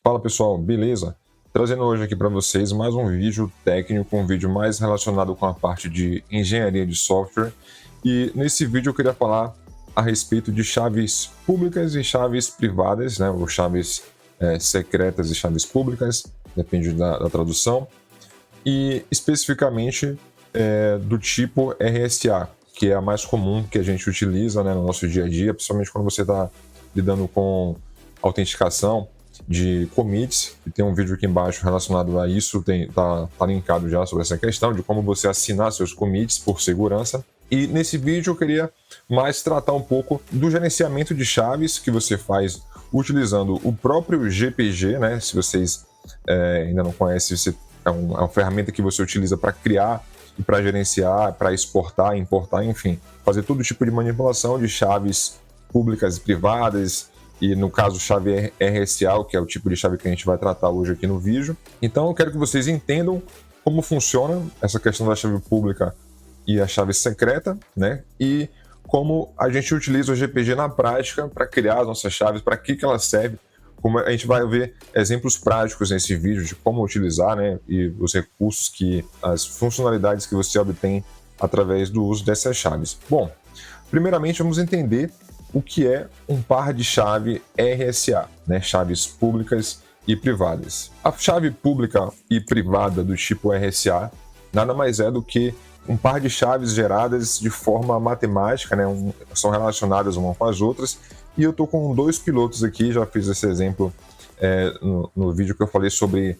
Fala pessoal, beleza? Trazendo hoje aqui para vocês mais um vídeo técnico, um vídeo mais relacionado com a parte de engenharia de software. E nesse vídeo eu queria falar a respeito de chaves públicas e chaves privadas, né? Ou chaves secretas e chaves públicas, depende da tradução. E especificamente do tipo RSA, que é a mais comum que a gente utiliza, né, no nosso dia a dia, principalmente quando você está lidando com autenticação de commits, e tem um vídeo aqui embaixo relacionado a isso, tá linkado já sobre essa questão de como você assinar seus commits por segurança. E nesse vídeo eu queria mais tratar um pouco do gerenciamento de chaves que você faz utilizando o próprio GPG, né? Se vocês ainda não conhecem, é uma ferramenta que você utiliza para criar e para gerenciar, para exportar, importar, enfim, fazer todo tipo de manipulação de chaves públicas e privadas, e no caso chave RSA, que é o tipo de chave que a gente vai tratar hoje aqui no vídeo. Então eu quero que vocês entendam como funciona essa questão da chave pública e a chave secreta, né? E como a gente utiliza o GPG na prática para criar as nossas chaves, para que ela serve. Como a gente vai ver exemplos práticos nesse vídeo de como utilizar, né? E os recursos as funcionalidades que você obtém através do uso dessas chaves. Bom, primeiramente vamos entender o que é um par de chave RSA, né? Chaves públicas e privadas. A chave pública e privada do tipo RSA nada mais é do que um par de chaves geradas de forma matemática, né? São relacionadas umas com as outras. E eu estou com dois pilotos aqui, já fiz esse exemplo no vídeo que eu falei sobre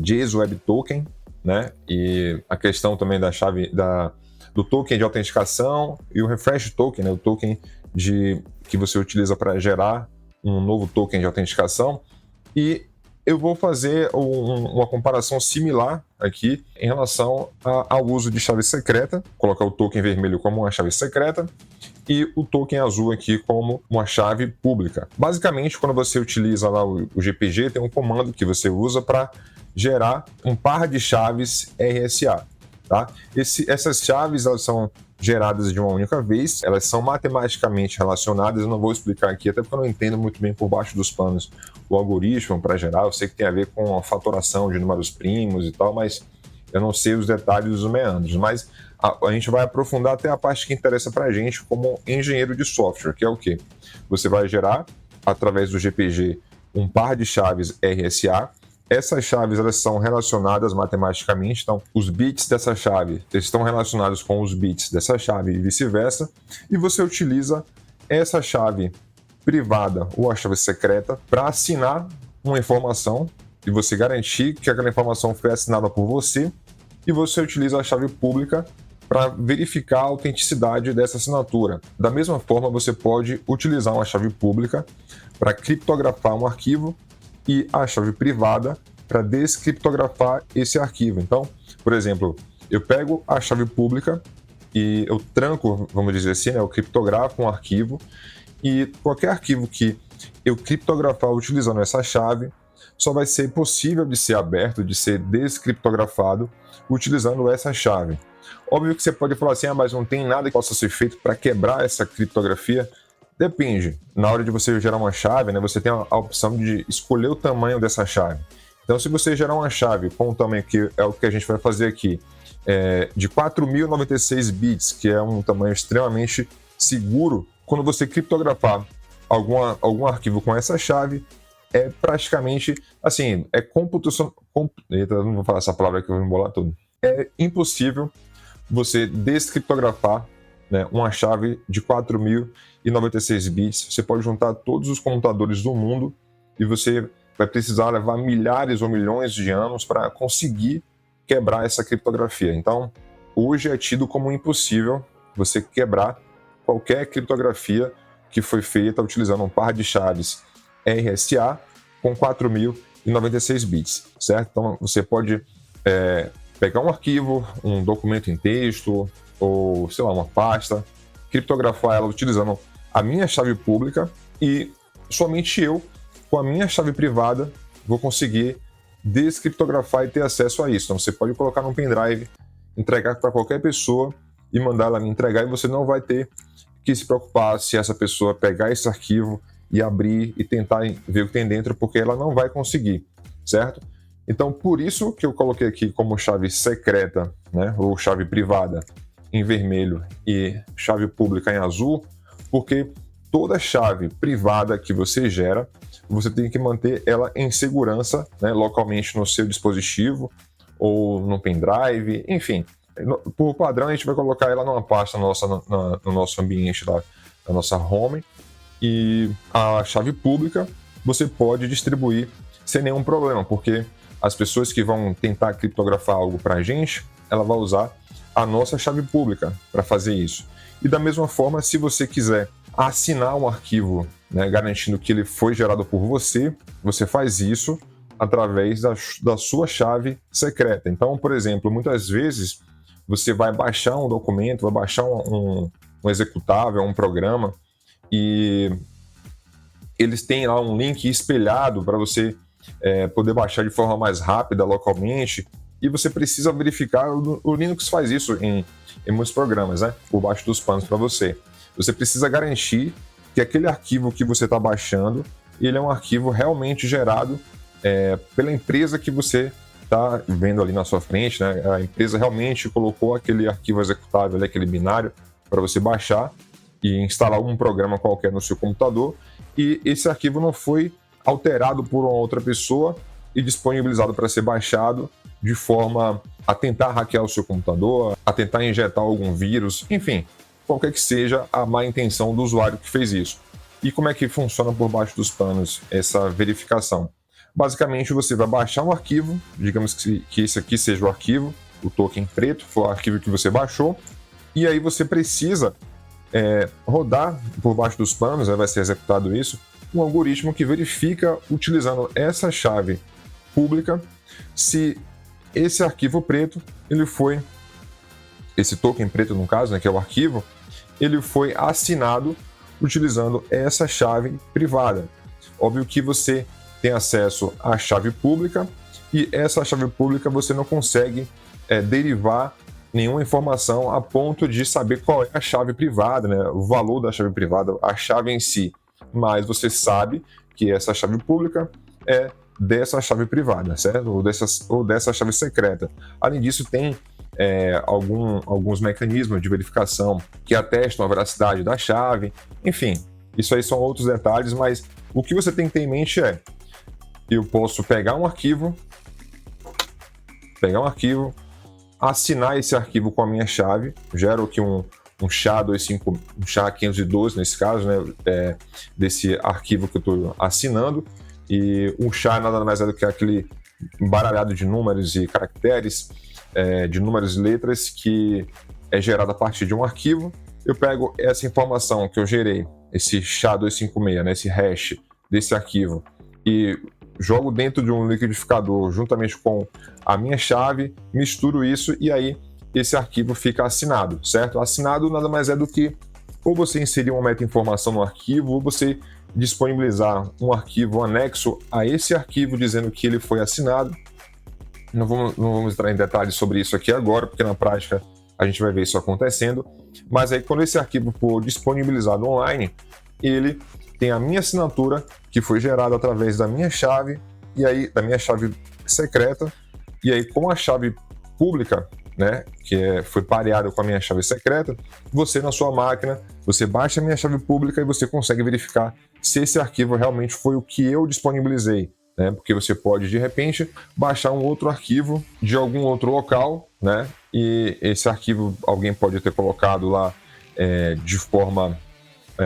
JSON Web Token, né? E a questão também da chave do token de autenticação e o refresh token, né? O token que você utiliza para gerar um novo token de autenticação. E eu vou fazer uma comparação similar aqui em relação ao uso de chave secreta, colocar o token vermelho como uma chave secreta e o token azul aqui como uma chave pública. Basicamente, quando você utiliza lá o GPG, tem um comando que você usa para gerar um par de chaves RSA. Tá? Essas chaves elas são geradas de uma única vez, elas são matematicamente relacionadas, eu não vou explicar aqui, até porque eu não entendo muito bem por baixo dos panos o algoritmo para gerar, eu sei que tem a ver com a fatoração de números primos e tal, mas eu não sei os detalhes dos meandros, mas a gente vai aprofundar até a parte que interessa para a gente como engenheiro de software, que é o quê? Você vai gerar, através do GPG, um par de chaves RSA. Essas chaves elas são relacionadas matematicamente, então os bits dessa chave estão relacionados com os bits dessa chave e vice-versa, e você utiliza essa chave privada ou a chave secreta para assinar uma informação e você garantir que aquela informação foi assinada por você, e você utiliza a chave pública para verificar a autenticidade dessa assinatura. Da mesma forma, você pode utilizar uma chave pública para criptografar um arquivo e a chave privada para descriptografar esse arquivo. Então, por exemplo, eu pego a chave pública e eu tranco, vamos dizer assim, né, eu criptografo um arquivo, e qualquer arquivo que eu criptografar utilizando essa chave só vai ser possível de ser aberto, de ser descriptografado utilizando essa chave. Óbvio que você pode falar assim, mas não tem nada que possa ser feito para quebrar essa criptografia. Depende. Na hora de você gerar uma chave, né, você tem a opção de escolher o tamanho dessa chave. Então, se você gerar uma chave com o tamanho que é o que a gente vai fazer aqui, de 4.096 bits, que é um tamanho extremamente seguro, quando você criptografar algum arquivo com essa chave, é praticamente, assim, computação... Eita, não vou falar essa palavra que eu vou embolar tudo. É impossível você descriptografar, né, uma chave de 4.096 bits. Você pode juntar todos os computadores do mundo e você vai precisar levar milhares ou milhões de anos para conseguir quebrar essa criptografia. Então, hoje é tido como impossível você quebrar qualquer criptografia que foi feita utilizando um par de chaves RSA com 4.096 bits, certo? Então, você pode pegar um arquivo, um documento em texto, ou, sei lá, uma pasta, criptografar ela utilizando a minha chave pública, e somente eu, com a minha chave privada, vou conseguir descriptografar e ter acesso a isso. Então, você pode colocar num pendrive, entregar para qualquer pessoa e mandar ela me entregar, e você não vai ter que se preocupar se essa pessoa pegar esse arquivo e abrir e tentar ver o que tem dentro, porque ela não vai conseguir, certo? Então, por isso que eu coloquei aqui como chave secreta, né, ou chave privada em vermelho e chave pública em azul, porque toda chave privada que você gera, você tem que manter ela em segurança, né, localmente no seu dispositivo ou no pendrive, enfim. Por padrão, a gente vai colocar ela numa pasta nossa, no nosso ambiente da nossa home, e a chave pública você pode distribuir sem nenhum problema, porque as pessoas que vão tentar criptografar algo para a gente, ela vai usar a nossa chave pública para fazer isso. E da mesma forma, se você quiser assinar um arquivo, né, garantindo que ele foi gerado por você, você faz isso através da sua chave secreta. Então, por exemplo, muitas vezes você vai baixar um documento, vai baixar um executável, um programa, e eles têm lá um link espelhado para você poder baixar de forma mais rápida localmente, e você precisa verificar. O Linux faz isso em muitos programas, né, por baixo dos panos para você. Você precisa garantir que aquele arquivo que você está baixando, ele é um arquivo realmente gerado pela empresa que você está vendo ali na sua frente, né? A empresa realmente colocou aquele arquivo executável, aquele binário, para você baixar e instalar um programa qualquer no seu computador, e esse arquivo não foi alterado por uma outra pessoa e disponibilizado para ser baixado de forma a tentar hackear o seu computador, a tentar injetar algum vírus, enfim, qualquer que seja a má intenção do usuário que fez isso. E como é que funciona por baixo dos panos essa verificação? Basicamente, você vai baixar um arquivo, digamos que esse aqui seja o arquivo, o token preto, foi o arquivo que você baixou, e aí você precisa rodar por baixo dos panos, vai ser executado isso, um algoritmo que verifica, utilizando essa chave pública, se esse arquivo preto, esse token preto no caso, né, que é o arquivo, ele foi assinado utilizando essa chave privada. Óbvio que você tem acesso à chave pública, e essa chave pública você não consegue derivar nenhuma informação a ponto de saber qual é a chave privada, né, o valor da chave privada, a chave em si. Mas você sabe que essa chave pública é dessa chave privada, certo? Ou dessa chave secreta. Além disso, tem alguns mecanismos de verificação que atestam a veracidade da chave. Enfim, isso aí são outros detalhes, mas o que você tem que ter em mente é: eu posso pegar um arquivo, assinar esse arquivo com a minha chave, gero aqui um SHA-255, um SHA-512 nesse caso, né, desse arquivo que eu estou assinando, e um SHA nada mais é do que aquele baralhado de números e caracteres, de números e letras, que é gerado a partir de um arquivo. Eu pego essa informação que eu gerei, esse SHA-256, né, esse hash desse arquivo, e jogo dentro de um liquidificador juntamente com a minha chave, misturo isso, e aí esse arquivo fica assinado, certo? Assinado nada mais é do que ou você inserir uma meta-informação no arquivo, ou você disponibilizar um arquivo anexo a esse arquivo dizendo que ele foi assinado. Não vamos entrar em detalhes sobre isso aqui agora, porque na prática a gente vai ver isso acontecendo, mas aí quando esse arquivo for disponibilizado online, ele tem a minha assinatura, que foi gerada através da minha chave, e aí da minha chave secreta, e aí com a chave pública, né, que foi pareada com a minha chave secreta, você na sua máquina, você baixa a minha chave pública e você consegue verificar se esse arquivo realmente foi o que eu disponibilizei, né, porque você pode de repente baixar um outro arquivo de algum outro local, né, e esse arquivo alguém pode ter colocado lá de forma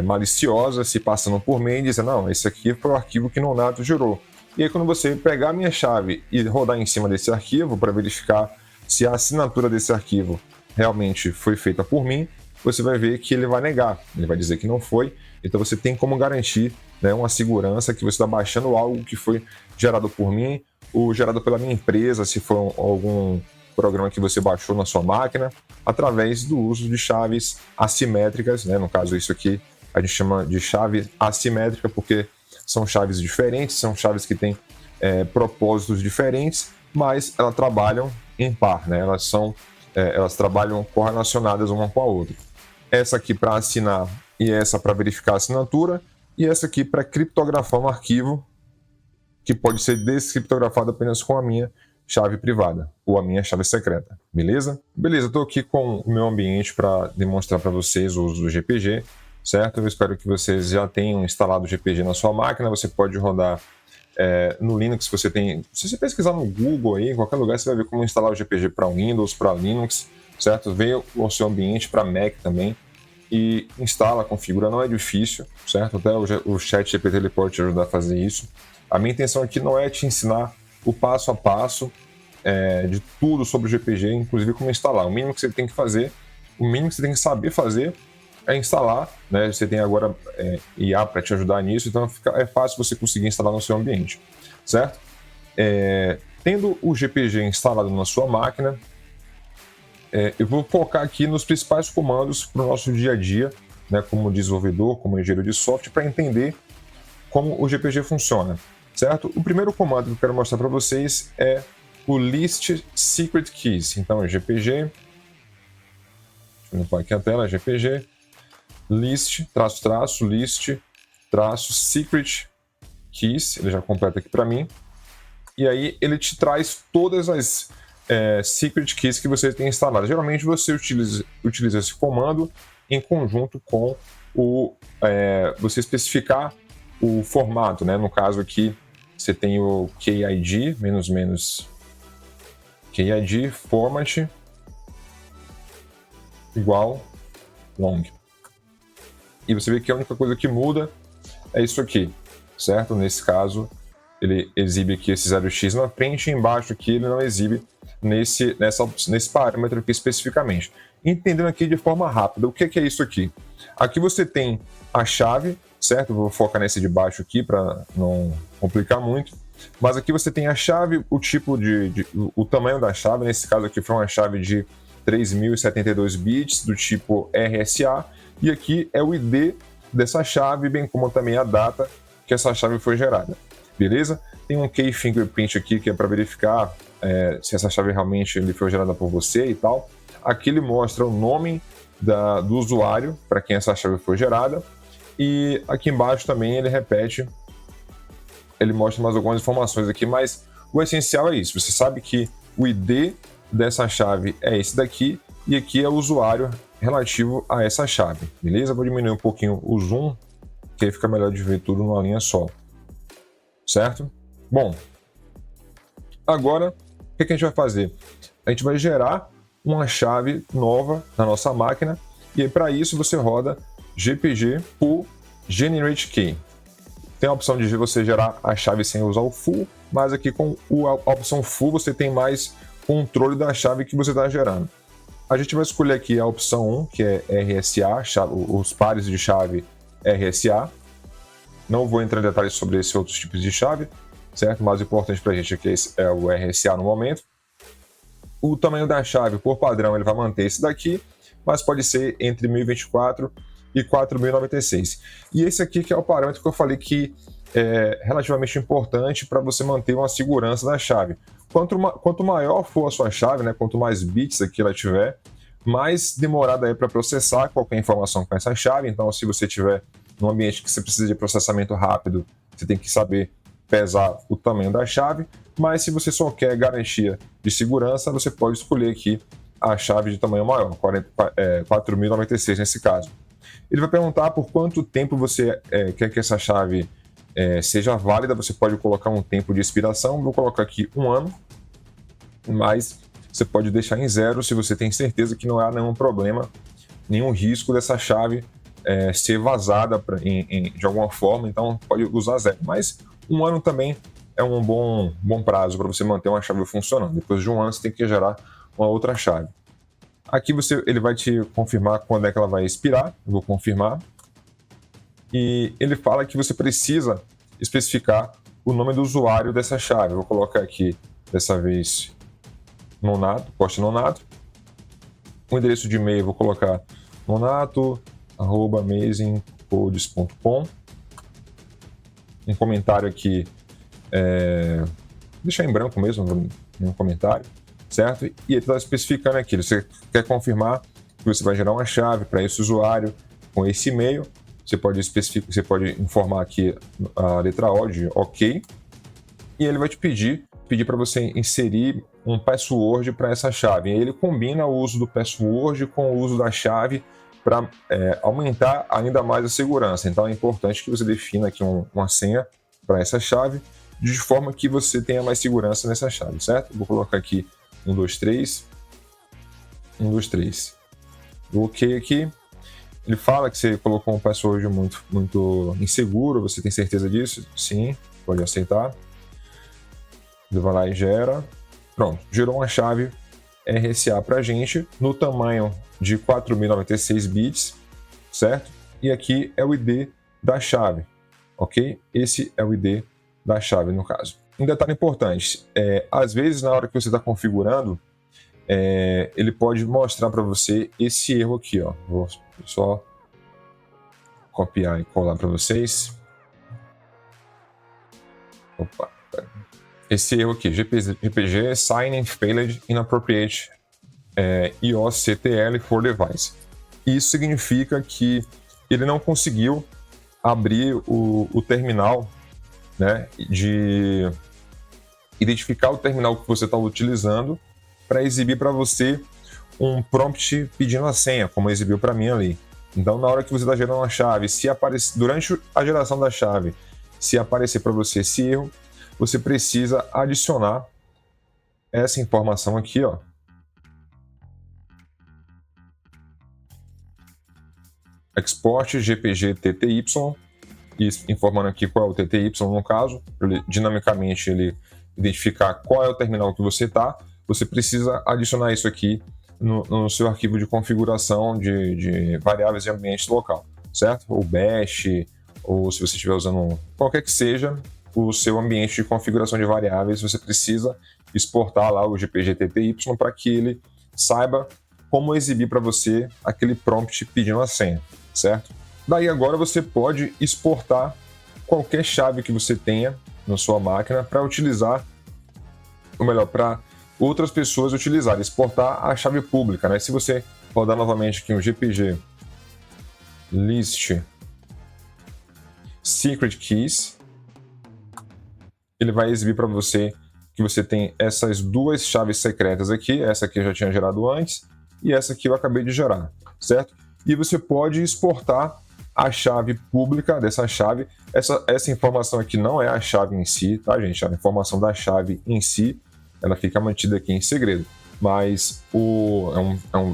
maliciosa, se passando por mim e dizendo: não, esse aqui foi o arquivo que Nonato gerou. E aí quando você pegar a minha chave e rodar em cima desse arquivo para verificar se a assinatura desse arquivo realmente foi feita por mim, você vai ver que ele vai negar, ele vai dizer que não foi. Então você tem como garantir, né, uma segurança que você está baixando algo que foi gerado por mim ou gerado pela minha empresa, se for algum programa que você baixou na sua máquina, através do uso de chaves assimétricas, né? No caso, isso aqui a gente chama de chave assimétrica porque são chaves diferentes, são chaves que têm propósitos diferentes, mas elas trabalham em par, né? Elas trabalham correlacionadas uma com a outra. Essa aqui para assinar e essa para verificar a assinatura, e essa aqui para criptografar um arquivo que pode ser descriptografado apenas com a minha chave privada ou a minha chave secreta, beleza? Beleza, estou aqui com o meu ambiente para demonstrar para vocês o uso do GPG, certo? Eu espero que vocês já tenham instalado o GPG na sua máquina. Você pode rodar no Linux. Se você pesquisar no Google aí, em qualquer lugar, você vai ver como instalar o GPG para Windows, para Linux, certo? Vê o seu ambiente para Mac também e instala, configura, não é difícil, certo? Até o ChatGPT ele pode te ajudar a fazer isso. A minha intenção aqui não é te ensinar o passo a passo de tudo sobre o GPG, inclusive como instalar. O mínimo que você tem que fazer, o mínimo que você tem que saber fazer é instalar, né? Você tem agora IA para te ajudar nisso, então é fácil você conseguir instalar no seu ambiente, certo? Tendo o GPG instalado na sua máquina, eu vou focar aqui nos principais comandos para o nosso dia a dia, né, como desenvolvedor, como engenheiro de software, para entender como o GPG funciona, certo? O primeiro comando que eu quero mostrar para vocês é o List Secret Keys. Então, GPG, deixa eu limpar aqui a tela, GPG, list, list, secret keys, ele já completa aqui para mim, e aí ele te traz todas as secret keys que você tem instalado. Geralmente você utiliza esse comando em conjunto com você especificar o formato, né? No caso aqui você tem o KID, KID format igual long. E você vê que a única coisa que muda é isso aqui, certo? Nesse caso, ele exibe aqui esse 0x na frente e embaixo aqui ele não exibe nesse parâmetro aqui especificamente. Entendendo aqui de forma rápida, o que é isso aqui? Aqui você tem a chave, certo? Vou focar nesse de baixo aqui para não complicar muito. Mas aqui você tem a chave, o tipo o tamanho da chave, nesse caso aqui foi uma chave de 3072 bits do tipo RSA, e aqui é o ID dessa chave, bem como também a data que essa chave foi gerada, beleza? Tem um Key Fingerprint aqui que é para verificar se essa chave realmente foi gerada por você e tal. Aqui ele mostra o nome do usuário para quem essa chave foi gerada, e aqui embaixo também ele mostra mais algumas informações aqui, mas o essencial é isso. Você sabe que o ID dessa chave é esse daqui, e aqui é o usuário relativo a essa chave, beleza? Vou diminuir um pouquinho o zoom, que aí fica melhor de ver tudo numa linha só, certo? Bom, agora o que a gente vai fazer? A gente vai gerar uma chave nova na nossa máquina, e para isso você roda GPG full generate key. Tem a opção de você gerar a chave sem usar o full, mas aqui com a opção full você tem mais controle da chave que você está gerando. A gente vai escolher aqui a opção 1, que é RSA, os pares de chave RSA. Não vou entrar em detalhes sobre esses outros tipos de chave, certo? O mais importante para a gente aqui é o RSA no momento. O tamanho da chave, por padrão, ele vai manter esse daqui, mas pode ser entre 1024 e 4096. E esse aqui que é o parâmetro que eu falei que é relativamente importante para você manter uma segurança da chave. Quanto maior for a sua chave, né, quanto mais bits aqui ela tiver, mais demorada é para processar qualquer informação com essa chave. Então, se você tiver num ambiente que você precisa de processamento rápido, você tem que saber pesar o tamanho da chave. Mas se você só quer garantia de segurança, você pode escolher aqui a chave de tamanho maior, 4096 nesse caso. Ele vai perguntar por quanto tempo você quer que essa chave seja válida. Você pode colocar um tempo de expiração, vou colocar aqui 1 ano, mas você pode deixar em 0 se você tem certeza que não há nenhum problema, nenhum risco dessa chave ser vazada de alguma forma, então pode usar 0. Mas 1 ano também é um bom prazo para você manter uma chave funcionando. Depois de 1 ano você tem que gerar uma outra chave. Aqui ele vai te confirmar quando é que ela vai expirar, eu vou confirmar. E ele fala que você precisa especificar o nome do usuário dessa chave. Eu vou colocar aqui, dessa vez, post nonato. O endereço de e-mail eu vou colocar nonato@amazingcodes.com. Um comentário aqui, deixar em branco mesmo, nenhum comentário, certo? E ele está especificando aqui, você quer confirmar que você vai gerar uma chave para esse usuário com esse e-mail, você pode informar aqui a letra O de OK, e ele vai te pedir para você inserir um password para essa chave. E aí ele combina o uso do password com o uso da chave para aumentar ainda mais a segurança. Então é importante que você defina aqui uma senha para essa chave, de forma que você tenha mais segurança nessa chave, certo? Vou colocar aqui 123, 123. O OK aqui. Ele fala que você colocou um password muito inseguro, você tem certeza disso? Sim, pode aceitar. Ele vai lá e gera. Pronto, gerou uma chave RSA para a gente no tamanho de 4096 bits, certo? E aqui é o ID da chave, ok? Esse é o ID da chave no caso. Um detalhe importante, às vezes na hora que você está configurando, ele pode mostrar para você esse erro aqui, ó. Vou só copiar e colar para vocês. Opa, esse erro aqui, GPG Signing Failed Inappropriate IOCTL for Device. Isso significa que ele não conseguiu abrir o terminal, né, de identificar o terminal que você está utilizando para exibir para você um prompt pedindo a senha, como exibiu para mim ali. Então, na hora que você está gerando uma chave, se aparecer durante a geração da chave, se aparecer para você esse erro, você precisa adicionar essa informação aqui, ó. Export GPG TTY, e informando aqui qual é o TTY no caso, dinamicamente ele identificar qual é o terminal que você está, você precisa adicionar isso aqui no seu arquivo de configuração de variáveis de ambiente local, certo? Ou bash, ou se você estiver usando qualquer que seja o seu ambiente de configuração de variáveis, você precisa exportar lá o GPG TTY para que ele saiba como exibir para você aquele prompt pedindo a senha, certo? Daí agora você pode exportar qualquer chave que você tenha na sua máquina para utilizar, ou melhor, para outras pessoas utilizarem, exportar a chave pública, né? Se você rodar novamente aqui o GPG list secret keys, ele vai exibir para você que você tem essas duas chaves secretas aqui, essa aqui eu já tinha gerado antes e essa aqui eu acabei de gerar, certo? E você pode exportar a chave pública dessa chave. Essa informação aqui não é a chave em si, tá, gente? A informação da chave em si, ela fica mantida aqui em segredo, mas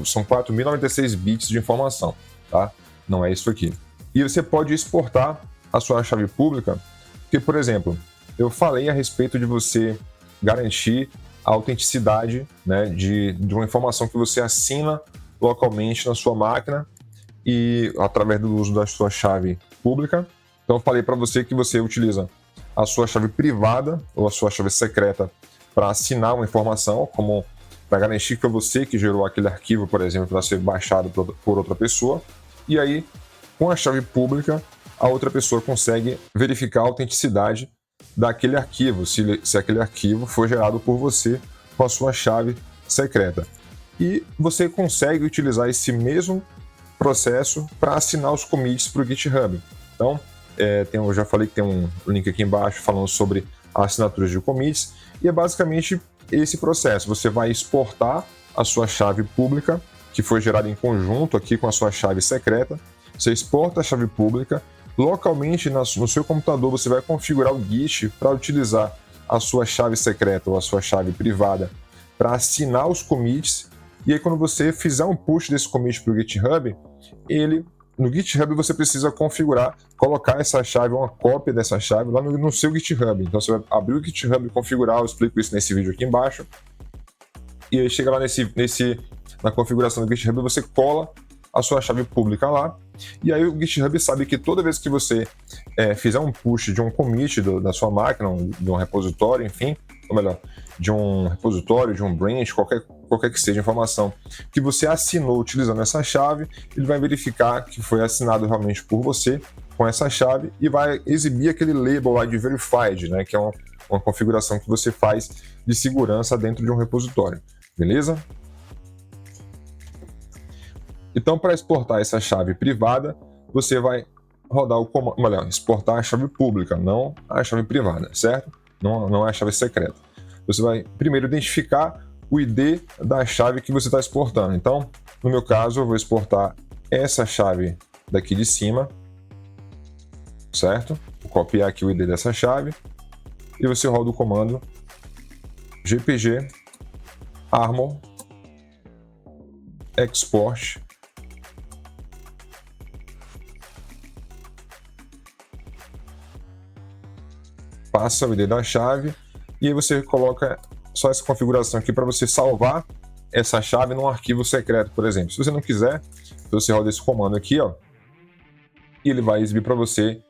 são 4096 bits de informação, tá? Não é isso aqui. E você pode exportar a sua chave pública, porque, por exemplo, eu falei a respeito de você garantir a autenticidade, né, de uma informação que você assina localmente na sua máquina e através do uso da sua chave pública. Então eu falei para você que você utiliza a sua chave privada ou a sua chave secreta para assinar uma informação, como para garantir que foi você que gerou aquele arquivo, por exemplo, para ser baixado por outra pessoa. E aí, com a chave pública, a outra pessoa consegue verificar a autenticidade daquele arquivo, se aquele arquivo foi gerado por você com a sua chave secreta. E você consegue utilizar esse mesmo processo para assinar os commits para o GitHub. Então, eu já falei que tem um link aqui embaixo falando sobre assinaturas de commits, e é basicamente esse processo. Você vai exportar a sua chave pública, que foi gerada em conjunto aqui com a sua chave secreta. Você exporta a chave pública. Localmente, no seu computador, você vai configurar o Git para utilizar a sua chave secreta ou a sua chave privada para assinar os commits. E aí, quando você fizer um push desse commit para o GitHub, no GitHub você precisa colocar essa chave, uma cópia dessa chave lá no seu GitHub. Então você vai abrir o GitHub e configurar, eu explico isso nesse vídeo aqui embaixo. E aí chega lá na configuração do GitHub, você cola a sua chave pública lá. E aí o GitHub sabe que toda vez que você fizer um push de um commit da sua máquina, de um repositório, enfim, ou melhor, de um repositório, de um branch, qualquer que seja a informação que você assinou utilizando essa chave, ele vai verificar que foi assinado realmente por você com essa chave e vai exibir aquele label lá de verified, né, que é uma configuração que você faz de segurança dentro de um repositório, beleza? Então, para exportar essa chave privada, você vai rodar o comando, melhor, exportar a chave pública, não a chave privada, certo? Não é a chave secreta. Você vai primeiro identificar o ID da chave que você está exportando. Então, no meu caso, eu vou exportar essa chave daqui de cima, certo? Vou copiar aqui o ID dessa chave e você roda o comando gpg armor export passa o ID da chave e aí você coloca só essa configuração aqui para você salvar essa chave num arquivo secreto, por exemplo. Se você não quiser, você roda esse comando aqui, ó, e ele vai exibir para você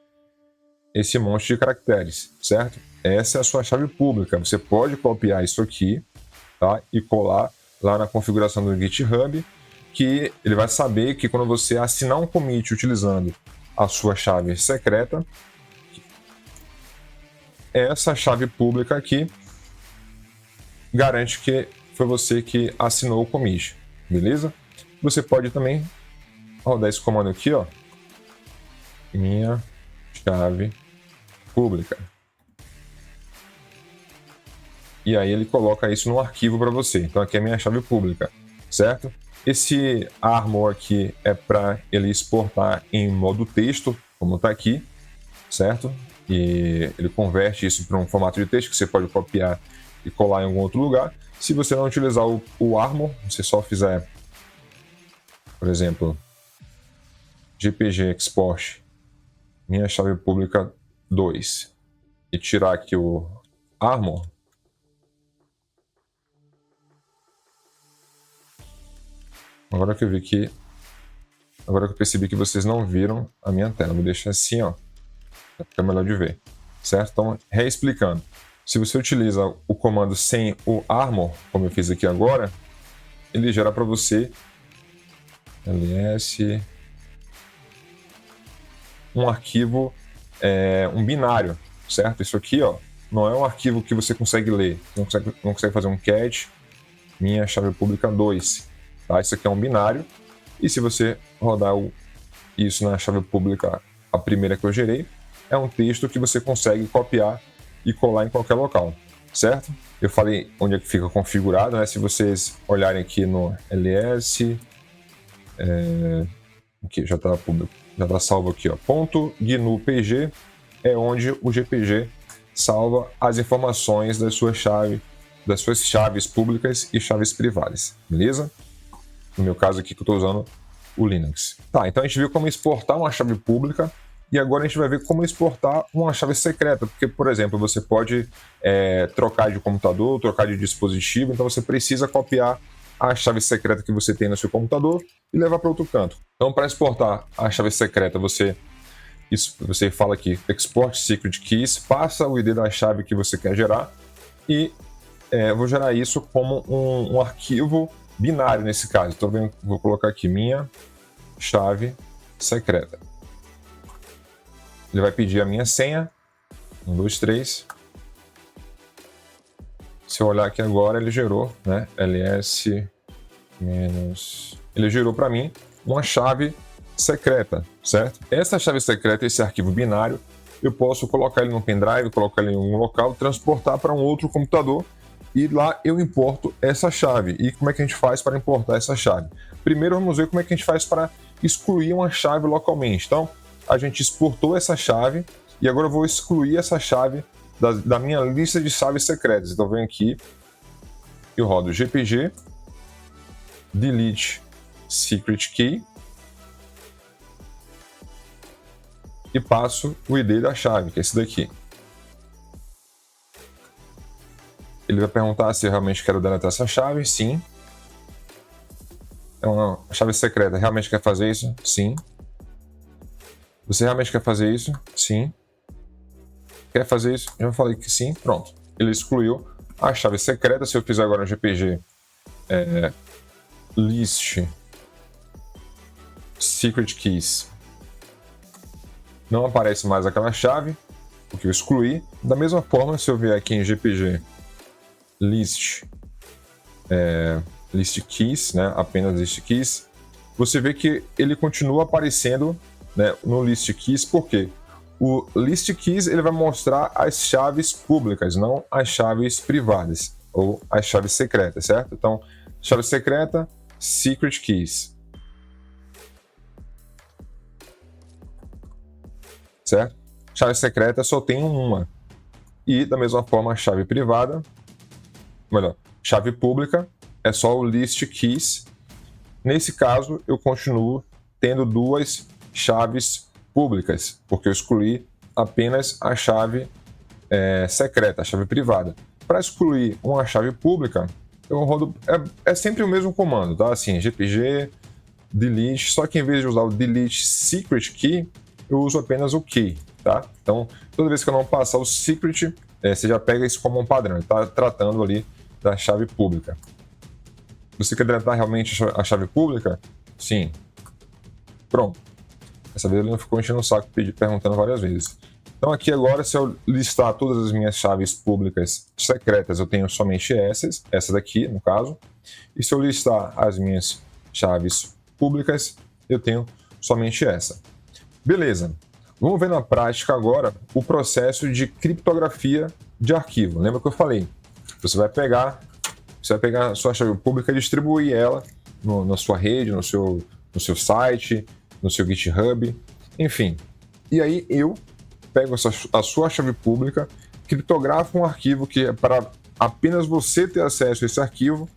esse monte de caracteres, certo? Essa é a sua chave pública. Você pode copiar isso aqui, tá? E colar lá na configuração do GitHub, que ele vai saber que quando você assinar um commit utilizando a sua chave secreta, essa chave pública aqui garante que foi você que assinou o commit, beleza? Você pode também rodar esse comando aqui, ó, minha chave pública. E aí ele coloca isso no arquivo para você. Então aqui é a minha chave pública, certo? Esse armor aqui é para ele exportar em modo texto, como está aqui, certo? E ele converte isso para um formato de texto que você pode copiar e colar em algum outro lugar. Se você não utilizar o armor, você só fizer, por exemplo, gpg export minha chave pública 2 e tirar aqui o armor, agora que eu percebi que vocês não viram a minha tela, vou deixar assim, ó, para ficar melhor de ver, certo? Então, reexplicando, se você utiliza o comando sem o armor, como eu fiz aqui agora, ele gera para você ls um arquivo, um binário, certo? Isso aqui, ó, não é um arquivo que você consegue ler, não consegue fazer um cat minha chave pública 2, tá? Isso aqui é um binário, e se você rodar isso na chave pública, a primeira que eu gerei, é um texto que você consegue copiar e colar em qualquer local, certo? Eu falei onde é que fica configurado, né? Se vocês olharem aqui no ls, aqui já está público, já está salvo aqui, ó, .gnu.pg é onde o GPG salva as informações das suas chaves públicas e chaves privadas, beleza? No meu caso aqui que eu estou usando o Linux. Tá, então a gente viu como exportar uma chave pública e agora a gente vai ver como exportar uma chave secreta, porque, por exemplo, você pode trocar de computador, trocar de dispositivo, então você precisa copiar a chave secreta que você tem no seu computador e levar para outro canto. Então, para exportar a chave secreta, você fala aqui, export secret keys, passa o ID da chave que você quer gerar e vou gerar isso como um arquivo binário nesse caso. Então, vou colocar aqui minha chave secreta. Ele vai pedir a minha senha, 1, 2, 3. Se eu olhar aqui agora, ele gerou, né, ls-, ele gerou para mim uma chave secreta, certo? Essa chave secreta, esse arquivo binário, eu posso colocar ele no pendrive, colocar ele em um local, transportar para um outro computador e lá eu importo essa chave. E como é que a gente faz para importar essa chave? Primeiro vamos ver como é que a gente faz para excluir uma chave localmente. Então, a gente exportou essa chave e agora eu vou excluir essa chave da minha lista de chaves secretas. Então, venho aqui, eu rodo gpg delete secret key e passo o ID da chave, que é esse daqui. Ele vai perguntar se eu realmente quero deletar essa chave. Sim. É uma chave secreta. Realmente quer fazer isso? Sim. Você realmente quer fazer isso? Sim. Quer fazer isso? Já falei que sim. Pronto. Ele excluiu a chave secreta. Se eu fizer agora um GPG list secret keys, não aparece mais aquela chave, porque eu excluí. Da mesma forma, se eu vier aqui em GPG list keys, né, apenas list keys, você vê que ele continua aparecendo né, no list keys, por quê? O list keys ele vai mostrar as chaves públicas, não as chaves privadas ou as chaves secretas, certo? Então, chave secreta, secret keys, certo? Chave secreta só tem uma. E da mesma forma, a chave privada, melhor, chave pública é só o list keys. Nesse caso, eu continuo tendo duas chaves públicas, porque eu excluí apenas a chave secreta, a chave privada. Para excluir uma chave pública, eu rodo é sempre o mesmo comando, tá? Assim, gpg delete, só que em vez de usar o delete secret key, eu uso apenas o key, tá? Então, toda vez que eu não passar o secret, você já pega isso como um padrão, está tratando ali da chave pública. Você quer deletar realmente a chave pública? Sim. Pronto. Dessa vez ele não ficou enchendo o saco perguntando várias vezes. Então aqui agora, se eu listar todas as minhas chaves públicas secretas, eu tenho somente essa daqui, no caso. E se eu listar as minhas chaves públicas, eu tenho somente essa. Beleza. Vamos ver na prática agora o processo de criptografia de arquivo. Lembra que eu falei? Você vai pegar a sua chave pública e distribuir ela na sua rede, no seu site, no seu GitHub, enfim. E aí eu pego a sua chave pública, criptografo um arquivo que é para apenas você ter acesso a esse arquivo,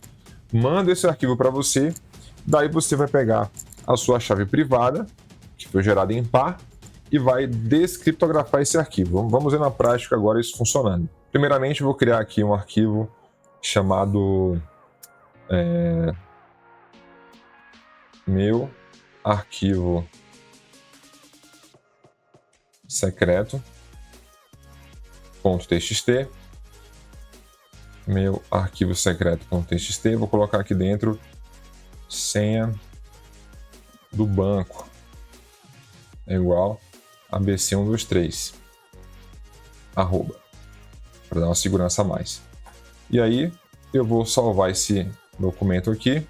mando esse arquivo para você, daí você vai pegar a sua chave privada, que foi gerada em par, e vai descriptografar esse arquivo. Vamos ver na prática agora isso funcionando. Primeiramente, eu vou criar aqui um arquivo chamado meu arquivo secreto.txt, meu arquivo secreto.txt, vou colocar aqui dentro senha do banco é igual abc123 arroba, para dar uma segurança a mais. E aí eu vou salvar esse documento aqui.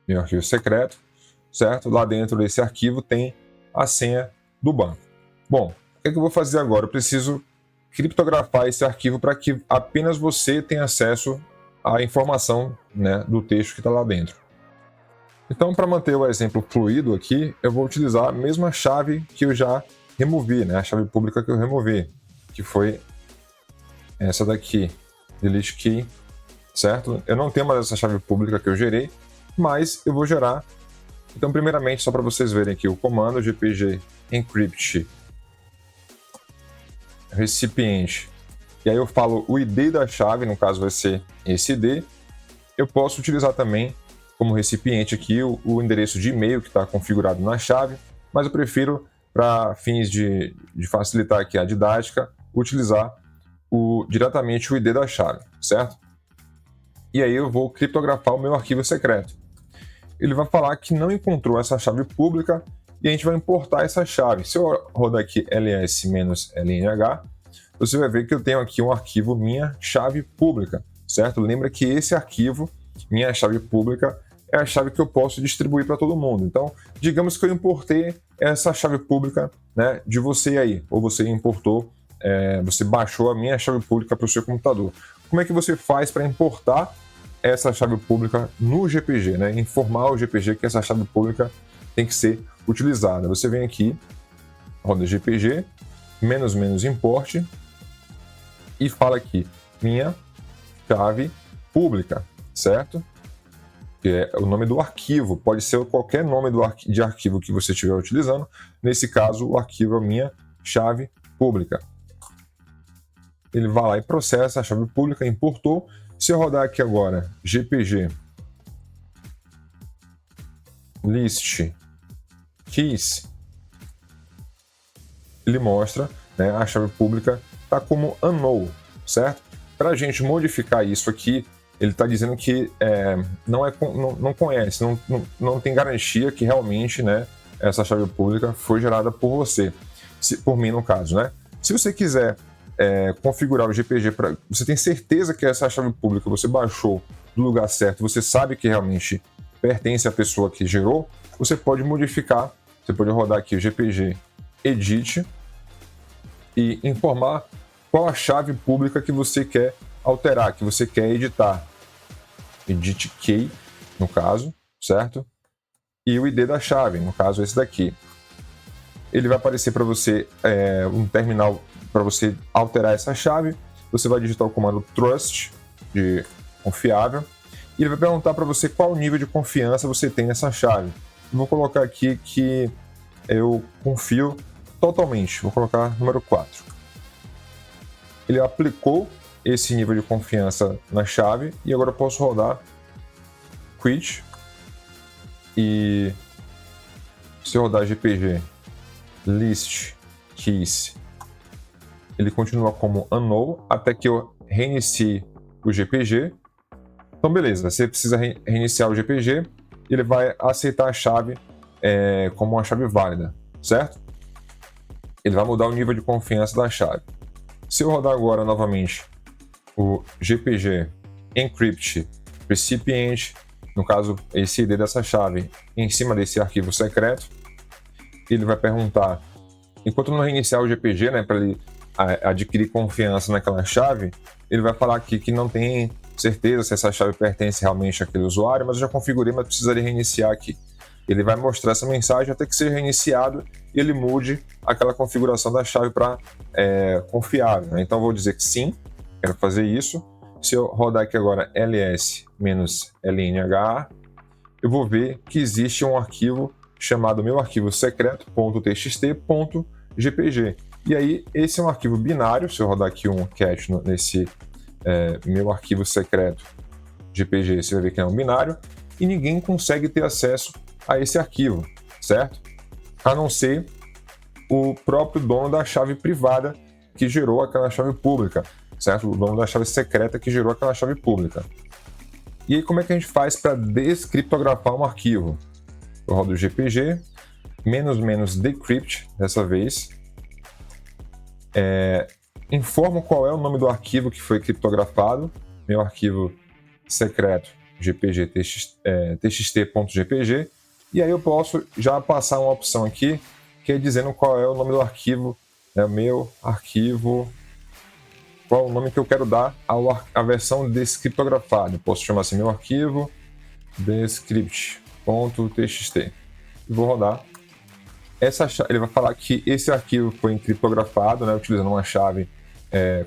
Meu arquivo secreto, certo? Lá dentro desse arquivo tem a senha do banco. Bom, o que eu vou fazer agora? Eu preciso criptografar esse arquivo para que apenas você tenha acesso à informação, né, do texto que está lá dentro. Então, para manter o exemplo fluido aqui, eu vou utilizar a mesma chave que eu já removi, né? A chave pública que eu removi, que foi essa daqui, delete key, certo? Eu não tenho mais essa chave pública que eu gerei, mas eu vou gerar. Então, primeiramente, só para vocês verem aqui o comando gpg encrypt recipiente, e aí eu falo o ID da chave, no caso vai ser esse ID. Eu posso utilizar também como recipiente aqui o endereço de e-mail que está configurado na chave, mas eu prefiro, para fins de facilitar aqui a didática, utilizar diretamente o ID da chave, certo? E aí eu vou criptografar o meu arquivo secreto. Ele vai falar que não encontrou essa chave pública e a gente vai importar essa chave. Se eu rodar aqui ls-lnh, você vai ver que eu tenho aqui um arquivo minha chave pública, certo? Lembra que esse arquivo, minha chave pública, é a chave que eu posso distribuir para todo mundo. Então, digamos que eu importei essa chave pública, né, de você aí, ou você importou, você baixou a minha chave pública para o seu computador. Como é que você faz para importar essa chave pública no GPG, né? Informar o GPG que essa chave pública tem que ser utilizada. Você vem aqui, roda GPG, --import, e fala aqui, minha chave pública, certo? Que é o nome do arquivo, pode ser qualquer nome de arquivo que você estiver utilizando. Nesse caso, o arquivo é minha chave pública. Ele vai lá e processa a chave pública, importou. Se eu rodar aqui agora gpg list keys, ele mostra, né, a chave pública está como unknown, certo? Para a gente modificar isso aqui, ele está dizendo que não conhece, não tem garantia que realmente, né, essa chave pública foi gerada por você, por mim no caso, né? Se você quiser configurar o GPG, você tem certeza que essa chave pública você baixou do lugar certo, você sabe que realmente pertence à pessoa que gerou, você pode modificar, você pode rodar aqui o GPG Edit e informar qual a chave pública que você quer alterar, que você quer editar. Edit key, no caso, certo? E o ID da chave, no caso esse daqui. Ele vai aparecer para você um terminal para você alterar essa chave. Você vai digitar o comando trust, de confiável, e ele vai perguntar para você qual nível de confiança você tem nessa chave. Vou colocar aqui que eu confio totalmente, vou colocar número 4. Ele aplicou esse nível de confiança na chave e agora eu posso rodar quit. E se eu rodar GPG list keys, ele continua como unknown até que eu reinicie o GPG. Então beleza, você precisa reiniciar o GPG e ele vai aceitar a chave como uma chave válida, certo? Ele vai mudar o nível de confiança da chave. Se eu rodar agora novamente o GPG encrypt recipient, no caso esse ID dessa chave, em cima desse arquivo secreto, ele vai perguntar, enquanto não reiniciar o GPG, né, para ele adquirir confiança naquela chave, ele vai falar aqui que não tem certeza se essa chave pertence realmente àquele usuário, mas eu já configurei, mas precisaria reiniciar aqui. Ele vai mostrar essa mensagem até que seja reiniciado e ele mude aquela configuração da chave para confiável, né? Então eu vou dizer que sim, quero fazer isso. Se eu rodar aqui agora ls-lnh, eu vou ver que existe um arquivo chamado meu arquivo secreto.txt.gpg. E aí, esse é um arquivo binário. Se eu rodar aqui um cat nesse meu arquivo secreto GPG, você vai ver que é um binário e ninguém consegue ter acesso a esse arquivo, certo? A não ser o próprio dono da chave privada que gerou aquela chave pública, certo? O dono da chave secreta que gerou aquela chave pública. E aí, como é que a gente faz para descriptografar um arquivo? Eu rodo o GPG, -decrypt, dessa vez. Informo qual é o nome do arquivo que foi criptografado, meu arquivo secreto gpg txt.gpg, e aí eu posso já passar uma opção aqui, que é dizendo qual é o nome do arquivo, meu arquivo, qual é o nome que eu quero dar à versão descriptografada. Eu posso chamar assim, meu arquivo descript.txt. Vou rodar. Ele vai falar que esse arquivo foi encriptografado, né, utilizando uma chave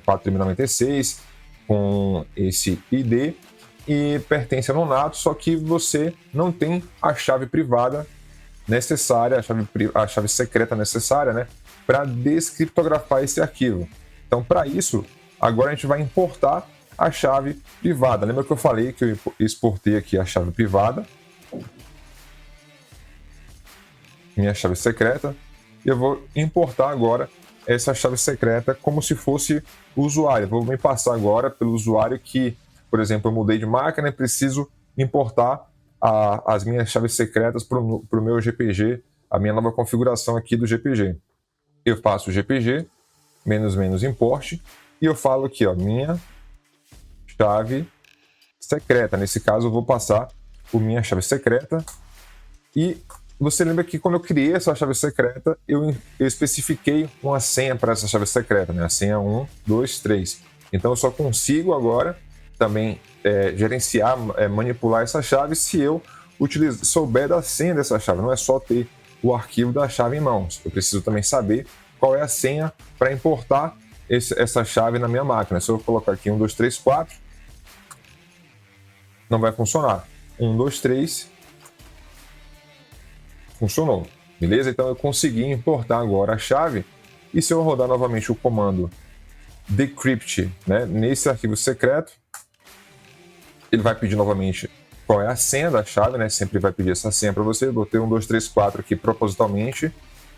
4096 com esse ID e pertence a Nonato, só que você não tem a chave privada necessária, a chave secreta necessária, né, para descriptografar esse arquivo. Então, para isso, agora a gente vai importar a chave privada. Lembra que eu falei que eu exportei aqui a chave privada, minha chave secreta, e eu vou importar agora essa chave secreta como se fosse o usuário. Vou me passar agora pelo usuário que, por exemplo, eu mudei de máquina e preciso importar as minhas chaves secretas para o meu GPG, a minha nova configuração aqui do GPG. Eu faço o GPG, -import, e eu falo aqui, ó, minha chave secreta. Nesse caso, eu vou passar por minha chave secreta. E você lembra que quando eu criei essa chave secreta, eu especifiquei uma senha para essa chave secreta, né? A senha 1, 2, 3. Então eu só consigo agora também gerenciar, manipular essa chave se eu souber da senha dessa chave. Não é só ter o arquivo da chave em mãos. Eu preciso também saber qual é a senha para importar essa chave na minha máquina. Se eu colocar aqui 1, 2, 3, 4, não vai funcionar. 1, 2, 3... funcionou, beleza? Então eu consegui importar agora a chave, e se eu rodar novamente o comando decrypt, né, nesse arquivo secreto, ele vai pedir novamente qual é a senha da chave, né? Sempre vai pedir essa senha para você. Botei 1, 2, 3, 4 aqui propositalmente,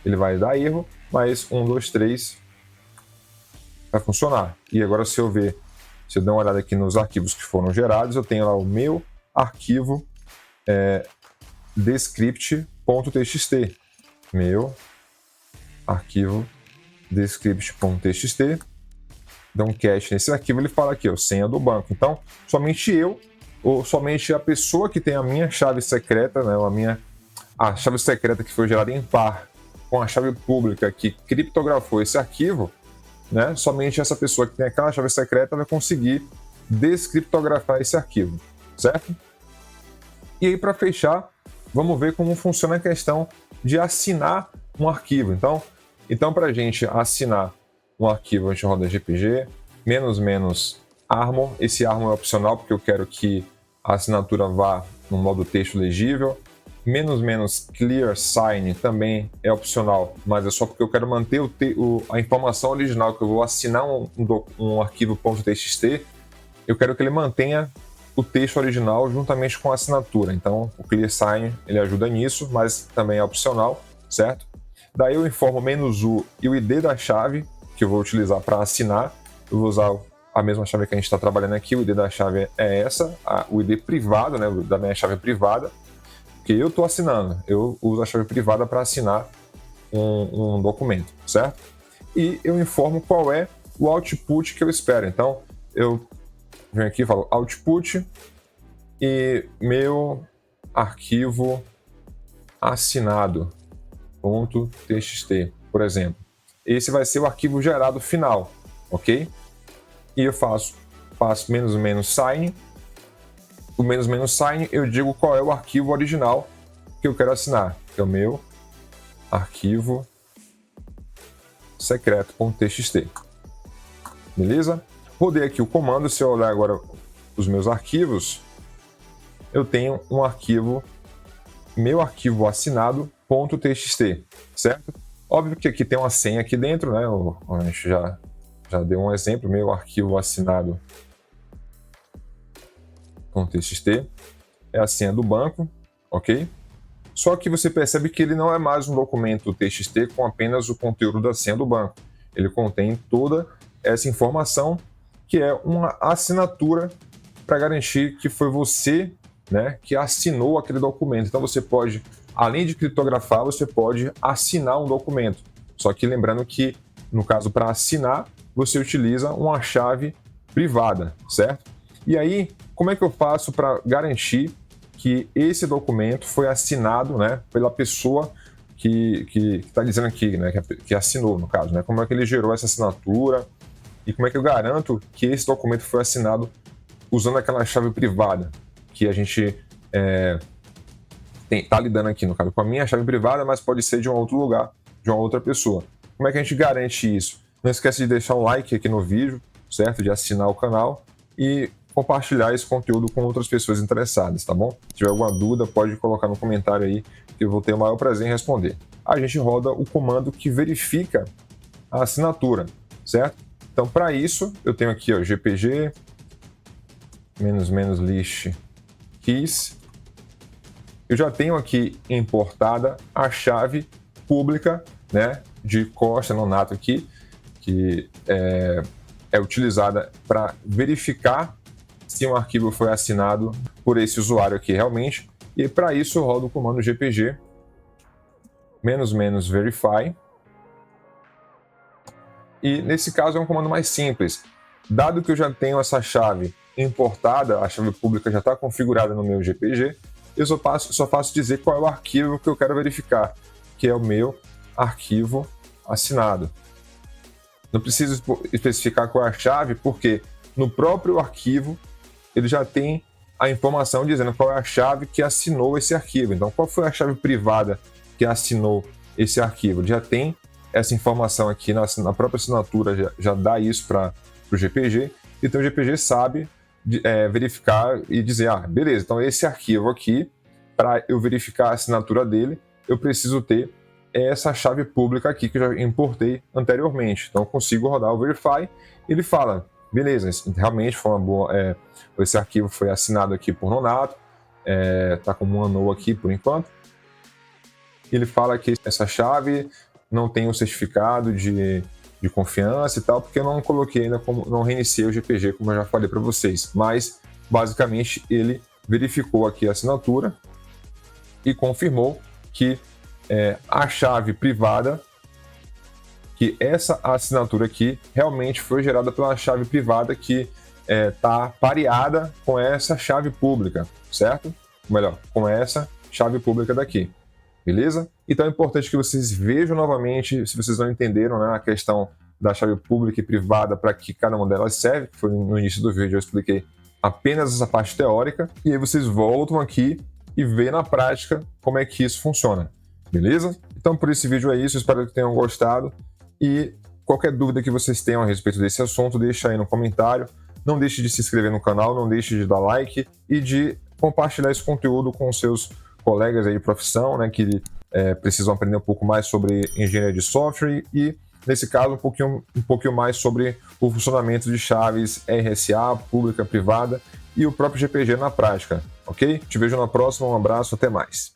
ele vai dar erro, mas 1, 2, 3 vai funcionar. E agora se eu der uma olhada aqui nos arquivos que foram gerados, eu tenho lá o meu arquivo descript.txt, meu arquivo descript.txt, dá um cache nesse arquivo, ele fala aqui, ó, senha do banco. Então, somente eu ou somente a pessoa que tem a minha chave secreta, né, a chave secreta que foi gerada em par com a chave pública que criptografou esse arquivo, né, somente essa pessoa que tem aquela chave secreta vai conseguir descriptografar esse arquivo, certo? E aí, para fechar, vamos ver como funciona a questão de assinar um arquivo. Então para a gente assinar um arquivo, a gente roda GPG, --armor. Esse armor é opcional porque eu quero que a assinatura vá no modo texto legível. --clear sign também é opcional, mas é só porque eu quero manter a informação original, que eu vou assinar um arquivo .txt, eu quero que ele mantenha o texto original juntamente com a assinatura. Então o clear sign ele ajuda nisso, mas também é opcional, certo? Daí eu informo "-u" e o ID da chave que eu vou utilizar para assinar. Eu vou usar a mesma chave que a gente está trabalhando aqui, o ID da chave é essa, o ID privado, né, da minha chave privada, que eu estou assinando. Eu uso a chave privada para assinar um documento, certo? E eu informo qual é o output que eu espero. Então eu venho aqui e falo output e meu arquivo assinado .txt, por exemplo. Esse vai ser o arquivo gerado final, ok? E eu faço "-sign". O "-sign" eu digo qual é o arquivo original que eu quero assinar, que é o meu arquivo secreto.txt. Beleza? Rodei aqui o comando. Se eu olhar agora os meus arquivos, eu tenho um arquivo, meu arquivo assinado .txt, certo? Óbvio que aqui tem uma senha aqui dentro, né? A gente já deu um exemplo, meu arquivo assinado .txt é a senha do banco, ok? Só que você percebe que ele não é mais um documento TXT com apenas o conteúdo da senha do banco. Ele contém toda essa informação, que é uma assinatura para garantir que foi você, né, que assinou aquele documento. Então você pode, além de criptografar, você pode assinar um documento. Só que lembrando que, no caso, para assinar, você utiliza uma chave privada, certo? E aí, como é que eu faço para garantir que esse documento foi assinado, né, pela pessoa que está dizendo aqui, né, que assinou, no caso, né? Como é que ele gerou essa assinatura e como é que eu garanto que esse documento foi assinado usando aquela chave privada que a gente está lidando aqui, no caso, com a minha chave privada, mas pode ser de um outro lugar, de uma outra pessoa. Como é que a gente garante isso? Não esquece de deixar um like aqui no vídeo, certo? De assinar o canal e compartilhar esse conteúdo com outras pessoas interessadas, tá bom? Se tiver alguma dúvida, pode colocar no comentário aí, que eu vou ter o maior prazer em responder. A gente roda o comando que verifica a assinatura, certo? Então, para isso, eu tenho aqui, ó, GPG --list keys. Eu já tenho aqui importada a chave pública, né, de Costa Nonato aqui, que é utilizada para verificar se um arquivo foi assinado por esse usuário aqui realmente. E para isso eu rodo o comando GPG --verify. E nesse caso é um comando mais simples. Dado que eu já tenho essa chave importada, a chave pública já está configurada no meu GPG, eu só faço dizer qual é o arquivo que eu quero verificar, que é o meu arquivo assinado. Não preciso especificar qual é a chave, porque no próprio arquivo ele já tem a informação dizendo qual é a chave que assinou esse arquivo. Então, qual foi a chave privada que assinou esse arquivo? Ele já tem essa informação aqui na própria assinatura, já dá isso para o GPG. Então, o GPG sabe verificar e dizer, beleza, então esse arquivo aqui, para eu verificar a assinatura dele, eu preciso ter essa chave pública aqui que eu já importei anteriormente. Então, eu consigo rodar o verify. Ele fala, beleza, realmente foi uma boa. Esse arquivo foi assinado aqui por Nonato, tá como um unknown aqui por enquanto. Ele fala que essa chave não tem um certificado de confiança e tal, porque eu não coloquei ainda, não reiniciei o GPG, como eu já falei para vocês. Mas, basicamente, ele verificou aqui a assinatura e confirmou que a chave privada, que essa assinatura aqui realmente foi gerada pela chave privada que tá pareada com essa chave pública, certo? Ou melhor, com essa chave pública daqui, beleza? Então é importante que vocês vejam novamente, se vocês não entenderam, né, a questão da chave pública e privada, para que cada uma delas serve, que foi no início do vídeo eu expliquei apenas essa parte teórica, e aí vocês voltam aqui e veem na prática como é que isso funciona, beleza? Então por esse vídeo é isso, espero que tenham gostado, e qualquer dúvida que vocês tenham a respeito desse assunto, deixa aí no comentário. Não deixe de se inscrever no canal, não deixe de dar like e de compartilhar esse conteúdo com seus colegas aí de profissão, né, que precisam aprender um pouco mais sobre engenharia de software e, nesse caso, um pouquinho mais sobre o funcionamento de chaves RSA, pública, privada e o próprio GPG na prática, ok? Te vejo na próxima, um abraço, até mais.